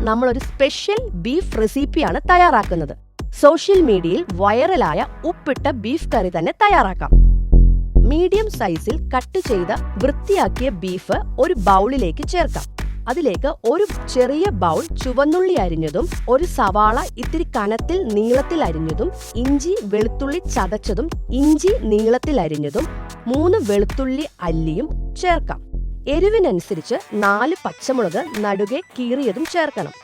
നമ്മളൊരു special beef റെസിപ്പിയാണ് തയ്യാറാക്കുന്നത്. സോഷ്യൽ മീഡിയയിൽ വൈറലായ ഉപ്പിട്ട ബീഫ് കറി തന്നെ തയ്യാറാക്കാം. മീഡിയം സൈസിൽ കട്ട് ചെയ്ത വൃത്തിയാക്കിയ ബീഫ് ഒരു ബൗളിലേക്ക് ചേർക്കാം. അതിലേക്ക് ഒരു ചെറിയ ബൗൾ ചുവന്നുള്ളി അരിഞ്ഞതും, ഒരു സവാള ഇത്തിരി കനത്തിൽ നീളത്തിൽ അരിഞ്ഞതും, ഇഞ്ചി വെളുത്തുള്ളി ചതച്ചതും ഇഞ്ചി നീളത്തിൽ അരിഞ്ഞതും, 3 വെളുത്തുള്ളി അല്ലിയും ചേർക്കാം. എരിവിനനുസരിച്ച് 4 പച്ചമുളക് നടുകെ കീറിയതും ചേർക്കണം.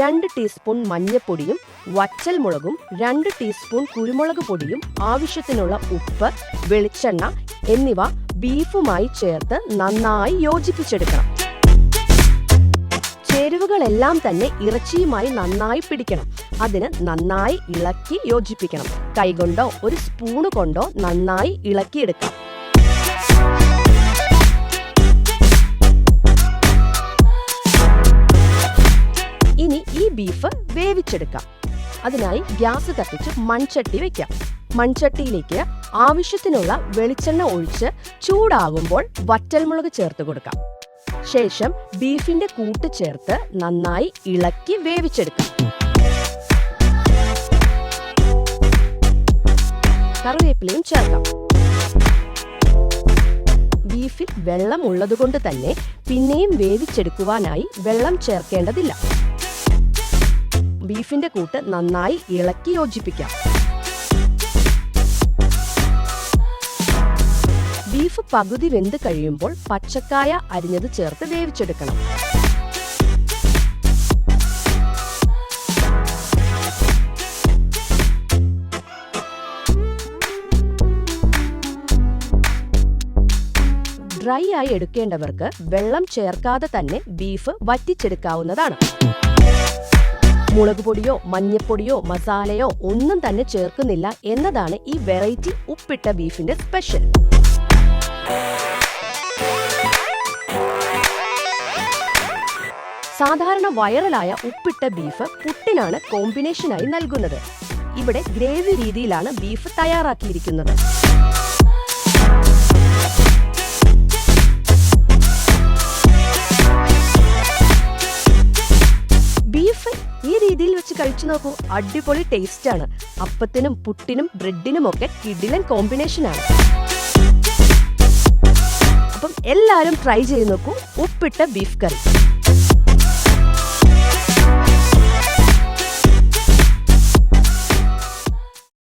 2 ടീസ്പൂൺ മഞ്ഞൾപ്പൊടിയും വറ്റൽ മുളകും, 2 ടീസ്പൂൺ കുരുമുളക് പൊടിയും, ആവശ്യത്തിനുള്ള ഉപ്പ്, വെളിച്ചെണ്ണ എന്നിവ ബീഫുമായി ചേർത്ത് നന്നായി യോജിപ്പിച്ചെടുക്കണം. ചേരുവകളെല്ലാം തന്നെ ഇറച്ചിയുമായി നന്നായി പിടിക്കണം. അതിന് നന്നായി ഇളക്കി യോജിപ്പിക്കണം. കൈകൊണ്ടോ ഒരു സ്പൂണ് കൊണ്ടോ നന്നായി ഇളക്കിയെടുക്കാം. ഇനി ഈ ബീഫ് വേവിച്ചെടുക്കാം. അതിനായി ഗ്യാസ് കത്തിച്ച് മൺചട്ടി വെക്കാം. മൺചട്ടിയിലേക്ക് ആവശ്യത്തിനുള്ള വെളിച്ചെണ്ണ ഒഴിച്ച് ചൂടാകുമ്പോൾ വറ്റൽമുളക് ചേർത്ത് കൊടുക്കാം. ശേഷം ബീഫിന്റെ കൂട്ട് ചേർത്ത് നന്നായി ഇളക്കി വേവിച്ചെടുക്കാം. കറിവേപ്പിലയും ചേർക്കാം. ബീഫിൽ വെള്ളം ഉള്ളതുകൊണ്ട് തന്നെ പിന്നെയും വേവിച്ചെടുക്കുവാനായി വെള്ളം ചേർക്കേണ്ടതില്ല. ബീഫിന്റെ കൂട്ട് നന്നായി ഇളക്കി യോജിപ്പിക്കാം. ബീഫ് പകുതി വെന്ത് കഴിയുമ്പോൾ പച്ചക്കായ അരിഞ്ഞത് ചേർത്ത് വേവിച്ചെടുക്കണം. ഡ്രൈ ആയി എടുക്കേണ്ടവർക്ക് വെള്ളം ചേർക്കാതെ തന്നെ ബീഫ് വറ്റിച്ചെടുക്കാവുന്നതാണ്. മുളക് പൊടിയോ മഞ്ഞപ്പൊടിയോ മസാലയോ ഒന്നും തന്നെ ചേർക്കുന്നില്ല എന്നതാണ് ഈ വെറൈറ്റി ഉപ്പിട്ട ബീഫിന്റെ സ്പെഷ്യൽ. സാധാരണ വൈറലായ ഉപ്പിട്ട ബീഫ് പുട്ടിനാണ് കോമ്പിനേഷനായി നൽകുന്നത്. ഇവിടെ ഗ്രേവി രീതിയിലാണ് ബീഫ് തയ്യാറാക്കിയിരിക്കുന്നത്. ബീഫ് ഈ രീതിയിൽ വെച്ച് കഴിച്ചു നോക്കൂ. അടിപൊളി ടേസ്റ്റ് ആണ്. അപ്പത്തിനും പുട്ടിനും ബ്രെഡിനും ഒക്കെ കിടിലൻ കോമ്പിനേഷനാണ്. അപ്പം എല്ലാവരും ട്രൈ ചെയ്ത് നോക്കൂ ഉപ്പിട്ട ബീഫ് കറി.